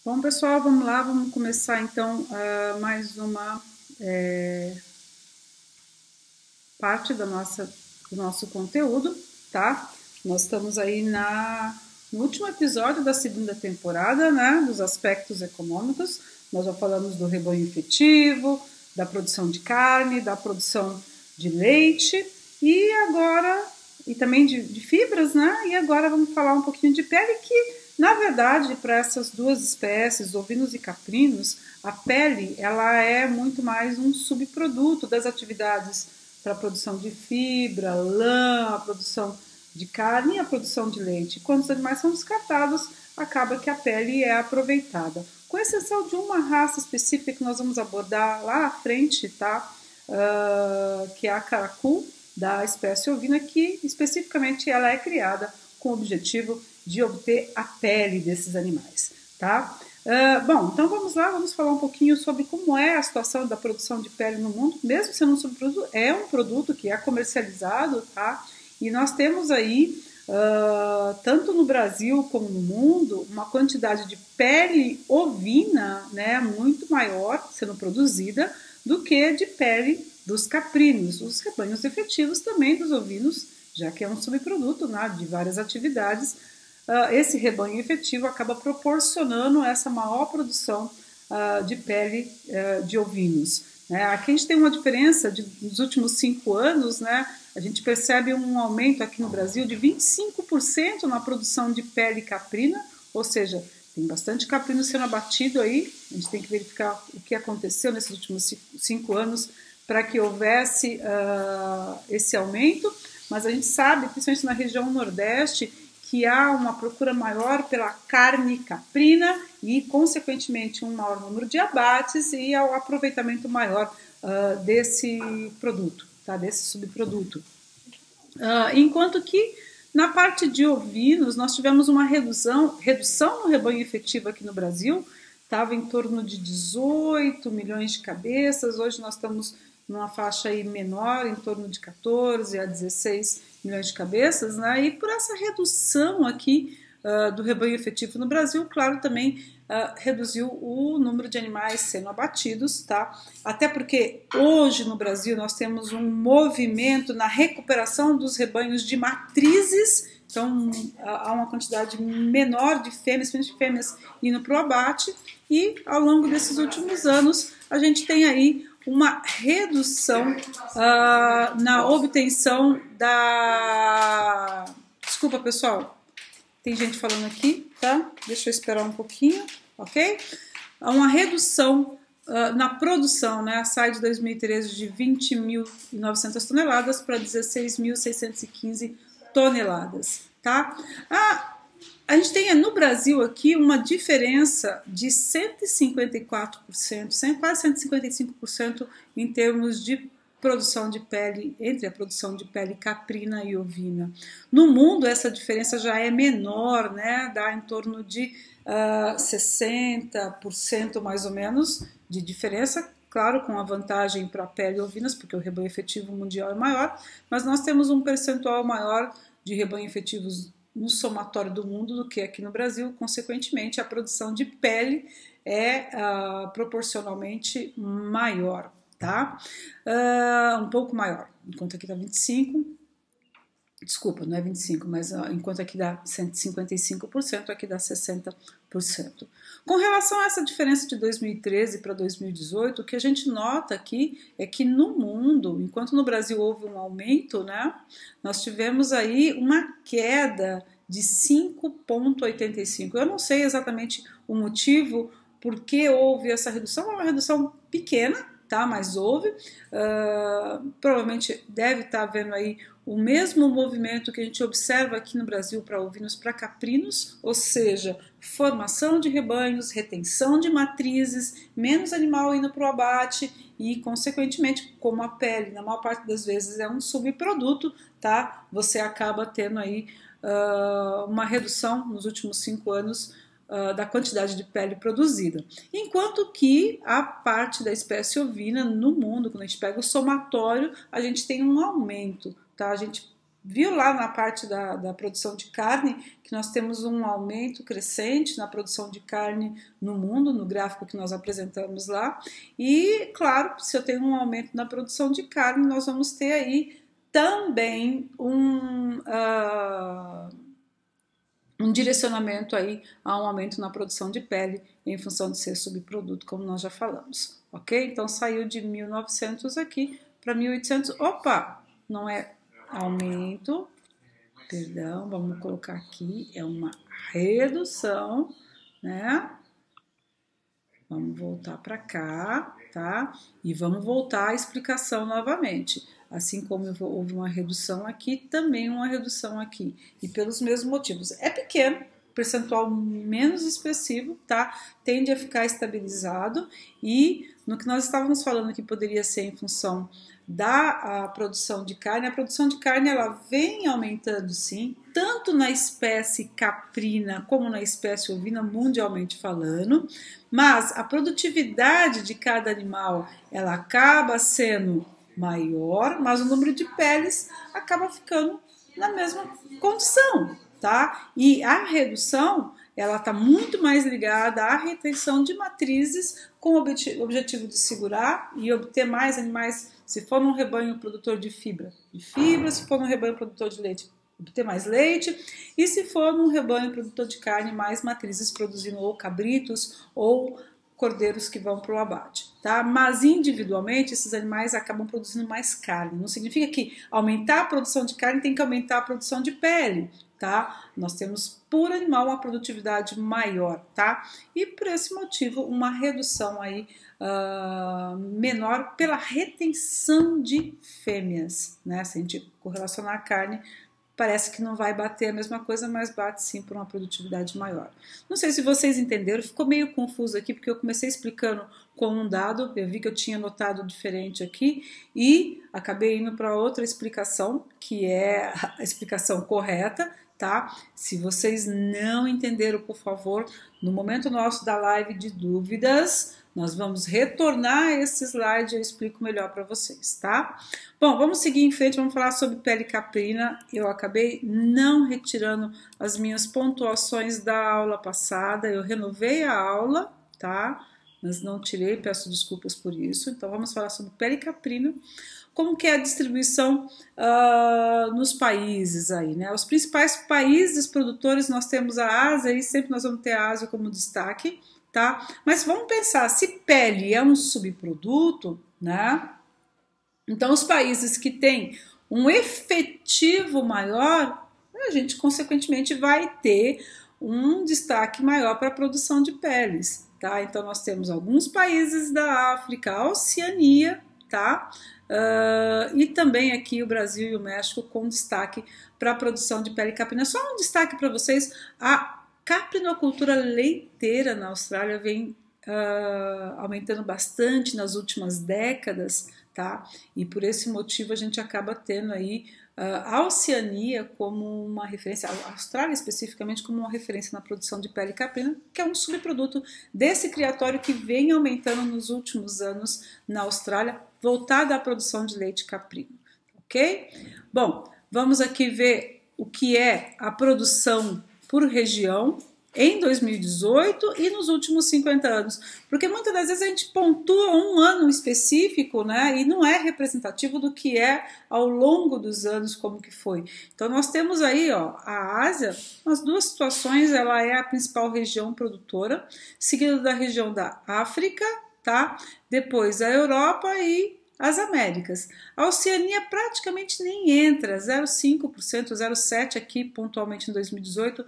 Bom, pessoal, vamos lá, vamos começar então mais uma parte do nosso conteúdo, tá? Nós estamos aí no último episódio da segunda temporada, né? Dos aspectos econômicos. Nós já falamos do rebanho efetivo, da produção de carne, da produção de leite e agora, e também de fibras, né? E agora vamos falar um pouquinho de pele que na verdade, para essas duas espécies, ovinos e caprinos, a pele ela é muito mais um subproduto das atividades para a produção de fibra, lã, a produção de carne e a produção de leite. Quando os animais são descartados, acaba que a pele é aproveitada. Com exceção de uma raça específica que nós vamos abordar lá à frente, tá? Que é a caracu, da espécie ovina, que especificamente ela é criada com o objetivo de obter a pele desses animais, tá? Bom, então vamos lá, vamos falar um pouquinho sobre como é a situação da produção de pele no mundo, mesmo sendo um subproduto, é um produto que é comercializado, tá? E nós temos aí, tanto no Brasil como no mundo, uma quantidade de pele ovina, né, muito maior sendo produzida do que de pele dos caprinos, os rebanhos efetivos também dos ovinos, já que é um subproduto, né, de várias atividades. Esse rebanho efetivo acaba proporcionando essa maior produção de pele de ovinos. Né? Aqui a gente tem uma diferença nos últimos 5 anos, né? A gente percebe um aumento aqui no Brasil de 25% na produção de pele caprina, ou seja, tem bastante caprino sendo abatido aí, a gente tem que verificar o que aconteceu nesses últimos 5 anos para que houvesse esse aumento, mas a gente sabe, principalmente na região Nordeste, que há uma procura maior pela carne caprina e, consequentemente, um maior número de abates e o aproveitamento maior desse produto, tá? Desse subproduto. Enquanto que na parte de ovinos nós tivemos uma redução no rebanho efetivo aqui no Brasil, estava em torno de 18 milhões de cabeças, hoje nós estamos numa faixa aí menor, em torno de 14 a 16 milhões de cabeças, né? E por essa redução aqui do rebanho efetivo no Brasil, claro, também reduziu o número de animais sendo abatidos, tá? Até porque hoje no Brasil nós temos um movimento na recuperação dos rebanhos de matrizes, então há uma quantidade menor de fêmeas indo para o abate, e ao longo desses últimos anos a gente tem aí uma redução na obtenção da... Desculpa, pessoal, tem gente falando aqui, tá? Deixa eu esperar um pouquinho, ok? Uma redução na produção, né? Sai de 2013 de 20.900 toneladas para 16.615 toneladas, tá? A gente tem no Brasil aqui uma diferença de 154%, quase 155% em termos de produção de pele, entre a produção de pele caprina e ovina. No mundo essa diferença já é menor, né? Dá em torno de 60% mais ou menos de diferença, claro, com a vantagem para a pele ovinas, porque o rebanho efetivo mundial é maior, mas nós temos um percentual maior de rebanho efetivos no somatório do mundo do que aqui no Brasil, consequentemente a produção de pele é proporcionalmente maior, tá? Um pouco maior, enquanto aqui dá 25, desculpa, não é 25, mas enquanto aqui dá 155%, aqui dá 60%. Com relação a essa diferença de 2013 para 2018, o que a gente nota aqui é que no mundo, enquanto no Brasil houve um aumento, né, nós tivemos aí uma queda de 5,85. Eu não sei exatamente o motivo por que houve essa redução, é uma redução pequena, tá, mas houve, provavelmente deve estar havendo aí o mesmo movimento que a gente observa aqui no Brasil para ovinos, para caprinos, ou seja, formação de rebanhos, retenção de matrizes, menos animal indo para o abate e, consequentemente, como a pele, na maior parte das vezes, é um subproduto, tá? Você acaba tendo aí uma redução nos últimos 5 anos da quantidade de pele produzida. Enquanto que a parte da espécie ovina no mundo, quando a gente pega o somatório, a gente tem um aumento, tá? A gente viu lá na parte da produção de carne que nós temos um aumento crescente na produção de carne no mundo, no gráfico que nós apresentamos lá. E, claro, se eu tenho um aumento na produção de carne, nós vamos ter aí também um direcionamento aí a um aumento na produção de pele em função de ser subproduto, como nós já falamos, ok? Então saiu de 1.900 aqui para 1.800. Opa, não é aumento, perdão, vamos colocar aqui, é uma redução, né? Vamos voltar para cá, tá? E vamos voltar à explicação novamente. Assim como houve uma redução aqui, também uma redução aqui. E pelos mesmos motivos. É pequeno, percentual menos expressivo, tá? Tende a ficar estabilizado. E no que nós estávamos falando que poderia ser em função da produção de carne, a produção de carne ela vem aumentando sim, tanto na espécie caprina como na espécie ovina, mundialmente falando, mas a produtividade de cada animal ela acaba sendo maior, mas o número de peles acaba ficando na mesma condição, tá? E a redução ela está muito mais ligada à retenção de matrizes com o objetivo de segurar e obter mais animais, se for num rebanho produtor de fibra, se for num rebanho produtor de leite, obter mais leite, e se for num rebanho produtor de carne, mais matrizes produzindo ou cabritos ou cordeiros que vão para o abate, tá? Mas individualmente esses animais acabam produzindo mais carne. Não significa que aumentar a produção de carne tem que aumentar a produção de pele, tá? Nós temos por animal uma produtividade maior, tá? E por esse motivo uma redução aí menor pela retenção de fêmeas, né? Se a gente correlacionar a carne, parece que não vai bater a mesma coisa, mas bate sim por uma produtividade maior. Não sei se vocês entenderam, ficou meio confuso aqui, porque eu comecei explicando com um dado, eu vi que eu tinha notado diferente aqui, e acabei indo para outra explicação, que é a explicação correta, tá? Se vocês não entenderam, por favor, no momento nosso da live de dúvidas, nós vamos retornar a esse slide e eu explico melhor para vocês, tá? Bom, vamos seguir em frente, vamos falar sobre pele caprina. Eu acabei não retirando as minhas pontuações da aula passada, eu renovei a aula, tá? Mas não tirei, peço desculpas por isso. Então vamos falar sobre pele caprina, como que é a distribuição nos países aí, né? Os principais países produtores, nós temos a Ásia, e sempre nós vamos ter a Ásia como destaque, tá? Mas vamos pensar, se pele é um subproduto, né? Então, os países que têm um efetivo maior, a gente consequentemente vai ter um destaque maior para a produção de peles, tá? Então, nós temos alguns países da África, a Oceania, tá? E também aqui o Brasil e o México com destaque para a produção de pele caprina. Só um destaque para vocês, a caprinocultura leiteira na Austrália vem aumentando bastante nas últimas décadas, tá? E por esse motivo a gente acaba tendo aí a Oceania como uma referência, a Austrália especificamente como uma referência na produção de pele caprina, que é um subproduto desse criatório que vem aumentando nos últimos anos na Austrália, voltada à produção de leite caprino, ok? Bom, vamos aqui ver o que é a produção por região em 2018 e nos últimos 50 anos, porque muitas das vezes a gente pontua um ano específico, né, e não é representativo do que é ao longo dos anos, como que foi. Então nós temos aí, ó, a Ásia, nas duas situações, ela é a principal região produtora, seguida da região da África, tá? Depois a Europa e as Américas. A Oceania praticamente nem entra, 0,5%, 0,7% aqui pontualmente em 2018,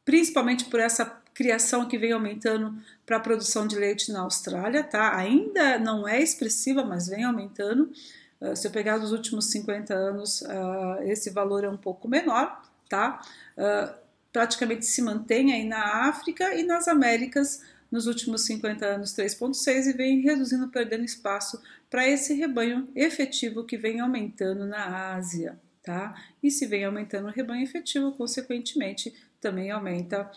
principalmente por essa criação que vem aumentando para a produção de leite na Austrália, tá? Ainda não é expressiva, mas vem aumentando. Se eu pegar dos últimos 50 anos, esse valor é um pouco menor, tá? Praticamente se mantém aí na África e nas Américas nos últimos 50 anos 3,6 e vem reduzindo, perdendo espaço para esse rebanho efetivo que vem aumentando na Ásia, tá? E se vem aumentando o rebanho efetivo, consequentemente, também aumenta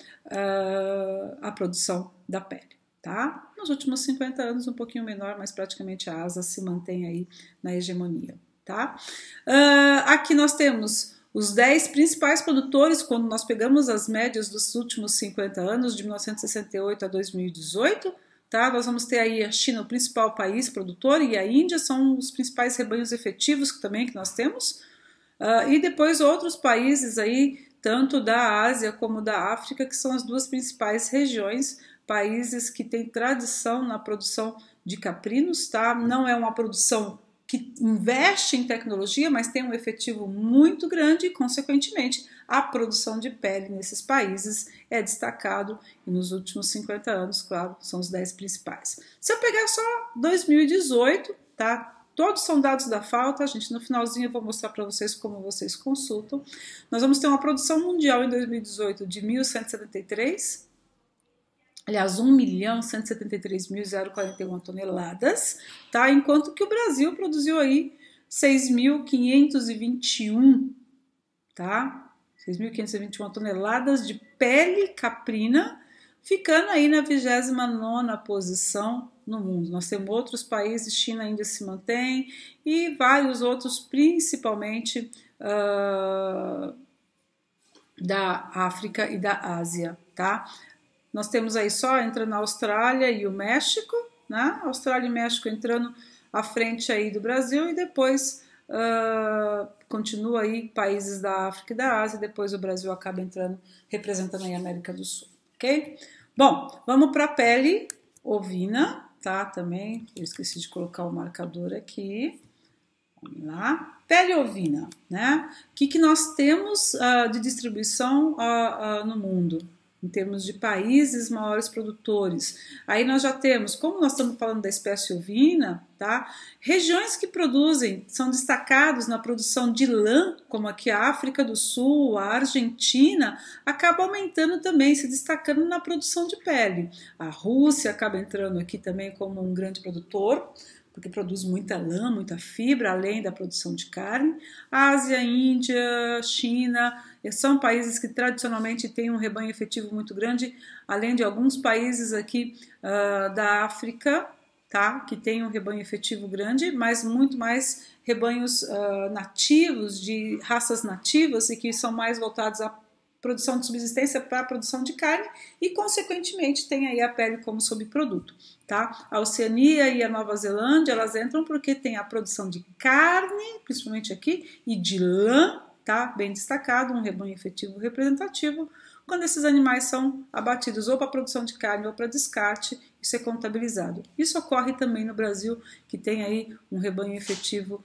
a produção da pele, tá? Nos últimos 50 anos, um pouquinho menor, mas praticamente a Ásia se mantém aí na hegemonia, tá? Aqui nós temos os 10 principais produtores, quando nós pegamos as médias dos últimos 50 anos, de 1968 a 2018, tá? Nós vamos ter aí a China, o principal país produtor, e a Índia são os principais rebanhos efetivos que nós temos, e depois outros países aí, tanto da Ásia como da África, que são as duas principais regiões, países que têm tradição na produção de caprinos, tá? Não é uma produção que investe em tecnologia, mas tem um efetivo muito grande e, consequentemente, a produção de pele nesses países é destacado e nos últimos 50 anos, claro, são os 10 principais. Se eu pegar só 2018, tá? Todos são dados da FAO, tá, gente? No finalzinho eu vou mostrar para vocês como vocês consultam. Nós vamos ter uma produção mundial em 2018 de 1.173, aliás, 1.173.041 toneladas, tá? Enquanto que o Brasil produziu aí 6.521, tá? 6.521 toneladas de pele caprina, ficando aí na 29ª posição no mundo. Nós temos outros países, China ainda se mantém, e vários outros, principalmente da África e da Ásia, tá? Nós temos aí só entrando a Austrália e o México, né? Austrália e México entrando à frente aí do Brasil, e depois continua aí países da África e da Ásia, depois o Brasil acaba entrando, representando aí a América do Sul, ok? Bom, vamos para a pele ovina, tá? Também, eu esqueci de colocar o marcador aqui. Vamos lá. Pele ovina, né? O que nós temos de distribuição no mundo? Em termos de países maiores produtores. Aí nós já temos, como nós estamos falando da espécie ovina, tá? Regiões que produzem, são destacados na produção de lã, como aqui a África do Sul, a Argentina, acaba aumentando também, se destacando na produção de pele. A Rússia acaba entrando aqui também como um grande produtor, porque produz muita lã, muita fibra, além da produção de carne. Ásia, Índia, China, são países que tradicionalmente têm um rebanho efetivo muito grande, além de alguns países aqui da África, tá? Que tem um rebanho efetivo grande, mas muito mais rebanhos nativos, de raças nativas, e que são mais voltados à produção de subsistência para a produção de carne, e consequentemente tem aí a pele como subproduto, tá? A Oceania e a Nova Zelândia, elas entram porque tem a produção de carne, principalmente aqui, e de lã, tá? Bem destacado, um rebanho efetivo representativo. Quando esses animais são abatidos ou para produção de carne ou para descarte, isso é contabilizado. Isso ocorre também no Brasil, que tem aí um rebanho efetivo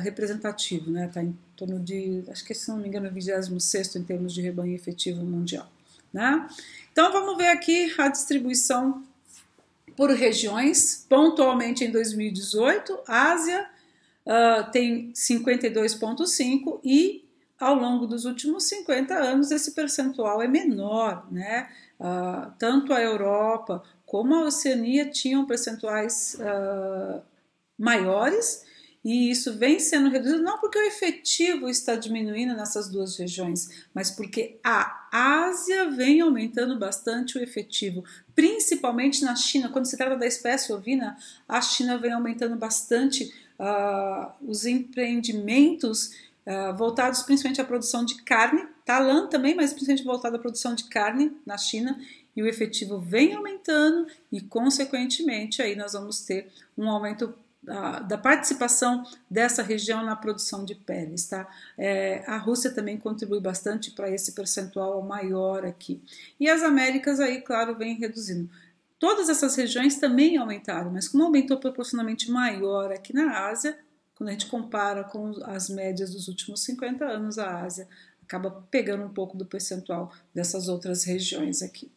representativo, né? Tá em torno de, acho que se não me engano, 26º em termos de rebanho efetivo mundial, né? Então vamos ver aqui a distribuição por regiões. Pontualmente em 2018, Ásia tem 52,5% e ao longo dos últimos 50 anos esse percentual é menor, né? Tanto a Europa como a Oceania tinham percentuais maiores, e isso vem sendo reduzido não porque o efetivo está diminuindo nessas duas regiões, mas porque a Ásia vem aumentando bastante o efetivo, principalmente na China. Quando se trata da espécie ovina, a China vem aumentando bastante os empreendimentos voltados principalmente à produção de carne, tá? Lã também, mas principalmente voltado à produção de carne na China, e o efetivo vem aumentando, e consequentemente aí nós vamos ter um aumento da participação dessa região na produção de peles, tá? A Rússia também contribui bastante para esse percentual maior aqui. E as Américas aí, claro, vem reduzindo. Todas essas regiões também aumentaram, mas como aumentou proporcionalmente maior aqui na Ásia, quando a gente compara com as médias dos últimos 50 anos, a Ásia acaba pegando um pouco do percentual dessas outras regiões aqui.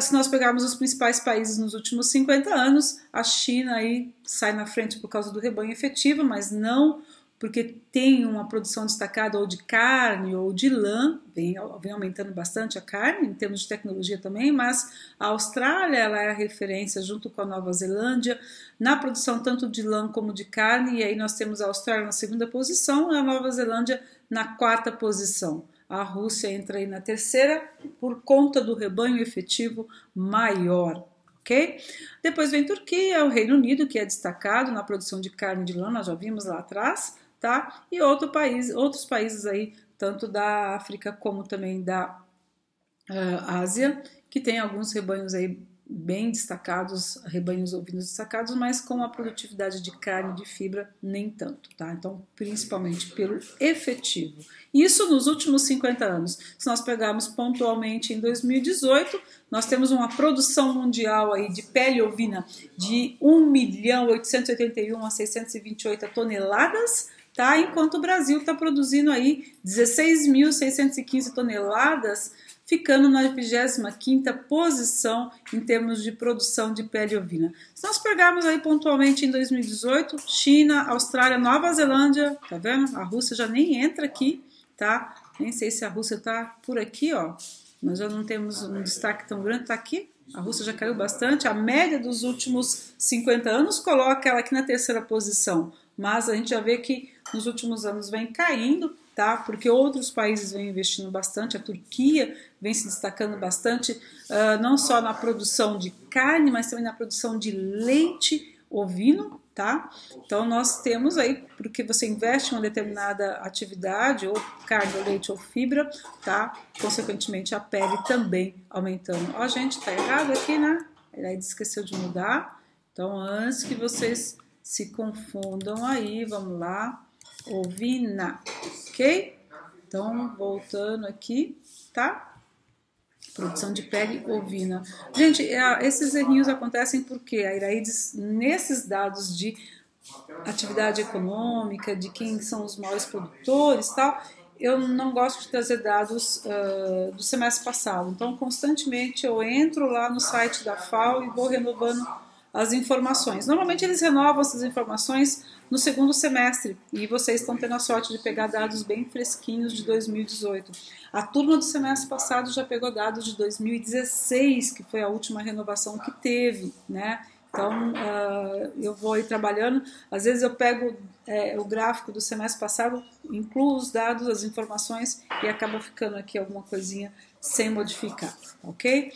Se nós pegarmos os principais países nos últimos 50 anos, a China aí sai na frente por causa do rebanho efetivo, mas não porque tem uma produção destacada ou de carne ou de lã, vem aumentando bastante a carne, em termos de tecnologia também, mas a Austrália ela é a referência junto com a Nova Zelândia na produção tanto de lã como de carne, e aí nós temos a Austrália na segunda posição e a Nova Zelândia na quarta posição. A Rússia entra aí na terceira por conta do rebanho efetivo maior. Okay? Depois vem Turquia, o Reino Unido, que é destacado na produção de carne de lã, nós já vimos lá atrás, tá? E outros países aí, tanto da África como também da Ásia, que tem alguns rebanhos aí bem destacados, rebanhos ovinos destacados, mas com a produtividade de carne, de fibra, nem tanto, tá? Então, principalmente pelo efetivo. Isso nos últimos 50 anos. Se nós pegarmos pontualmente em 2018, nós temos uma produção mundial aí de pele ovina de 1.881.628 toneladas, tá? Enquanto o Brasil está produzindo aí 16.615 toneladas, ficando na 25ª posição em termos de produção de pele ovina. Se nós pegarmos aí pontualmente em 2018, China, Austrália, Nova Zelândia, tá vendo? A Rússia já nem entra aqui, tá? Nem sei se a Rússia tá por aqui, ó. Nós já não temos um destaque tão grande, tá aqui. A Rússia já caiu bastante. A média dos últimos 50 anos coloca ela aqui na 3ª posição, mas a gente já vê que nos últimos anos vem caindo, tá? Porque outros países vêm investindo bastante, a Turquia vem se destacando bastante, não só na produção de carne, mas também na produção de leite ovino, tá? Então nós temos aí, porque você investe em uma determinada atividade, ou carne, ou leite, ou fibra, tá? Consequentemente a pele também aumentando. Ó, gente, tá errado aqui, né? Ele esqueceu de mudar. Então antes que vocês se confundam aí, vamos lá. Ovina, ok? Então, voltando aqui, tá? Produção de pele ovina. Gente, esses errinhos acontecem porque a Iraídes, nesses dados de atividade econômica, de quem são os maiores produtores e tal, eu não gosto de trazer dados do semestre passado. Então, constantemente eu entro lá no site da FAO e vou renovando as informações. Normalmente eles renovam essas informações no segundo semestre e vocês estão tendo a sorte de pegar dados bem fresquinhos de 2018. A turma do semestre passado já pegou dados de 2016, que foi a última renovação que teve, né? Então, eu vou aí trabalhando, às vezes eu pego o gráfico do semestre passado, incluo os dados, as informações e acaba ficando aqui alguma coisinha sem modificar, ok?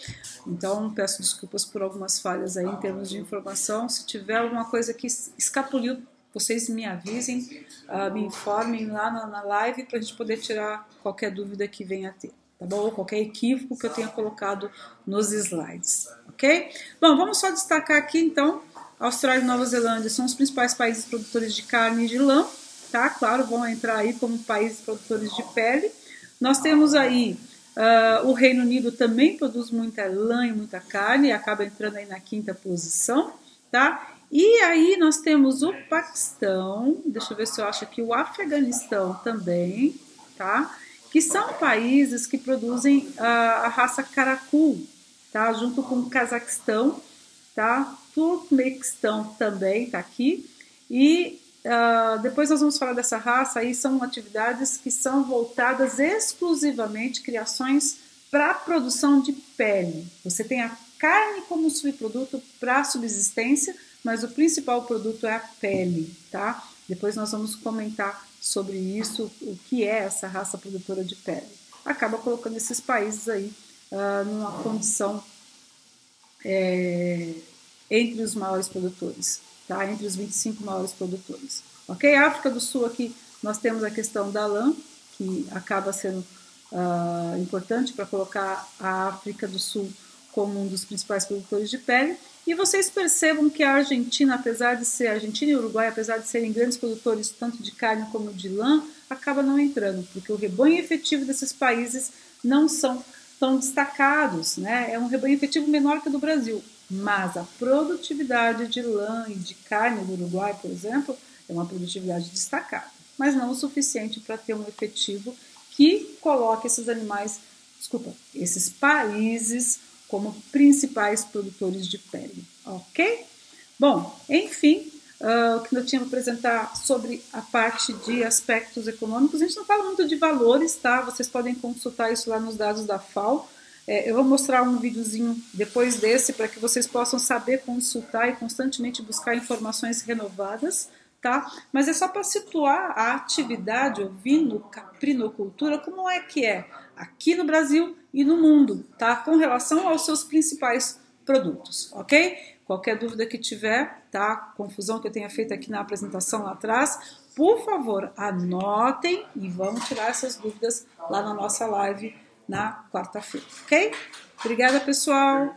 Então, peço desculpas por algumas falhas aí em termos de informação. Se tiver alguma coisa que escapuliu, vocês me avisem, me informem lá na live para a gente poder tirar qualquer dúvida que venha a ter, tá bom? Ou qualquer equívoco que eu tenha colocado nos slides, ok? Bom, vamos só destacar aqui então, Austrália e Nova Zelândia são os principais países produtores de carne e de lã, tá? Claro, vão entrar aí como países produtores de pele. Nós temos aí o Reino Unido também produz muita lã e muita carne e acaba entrando aí na 5ª posição, tá? E aí nós temos o Paquistão, deixa eu ver se eu acho aqui, o Afeganistão também, tá? Que são países que produzem a raça Karakul, tá? Junto com o Cazaquistão, tá? Turkmequistão também tá aqui. E depois nós vamos falar dessa raça, aí são atividades que são voltadas exclusivamente, criações para produção de pele. Você tem a carne como subproduto para subsistência, mas o principal produto é a pele, tá? Depois nós vamos comentar sobre isso, o que é essa raça produtora de pele. Acaba colocando esses países aí numa condição entre os maiores produtores, tá? Entre os 25 maiores produtores. Ok? A África do Sul aqui nós temos a questão da lã, que acaba sendo importante para colocar a África do Sul como um dos principais produtores de pele. E vocês percebam que a Argentina, a Argentina e o Uruguai, apesar de serem grandes produtores tanto de carne como de lã, acaba não entrando, porque o rebanho efetivo desses países não são tão destacados, né? É um rebanho efetivo menor que o do Brasil, mas a produtividade de lã e de carne do Uruguai, por exemplo, é uma produtividade destacada, mas não o suficiente para ter um efetivo que coloque esses países como principais produtores de pele, ok? Bom, enfim, o que eu tinha para apresentar sobre a parte de aspectos econômicos, a gente não fala muito de valores, tá? Vocês podem consultar isso lá nos dados da FAO. Eu vou mostrar um videozinho depois desse para que vocês possam saber consultar e constantemente buscar informações renovadas, tá? Mas é só para situar a atividade ovino-caprinocultura, como é que é aqui no Brasil e no mundo, tá? Com relação aos seus principais produtos, ok? Qualquer dúvida que tiver, tá? Confusão que eu tenha feito aqui na apresentação lá atrás, por favor, anotem e vamos tirar essas dúvidas lá na nossa live na quarta-feira, ok? Obrigada, pessoal!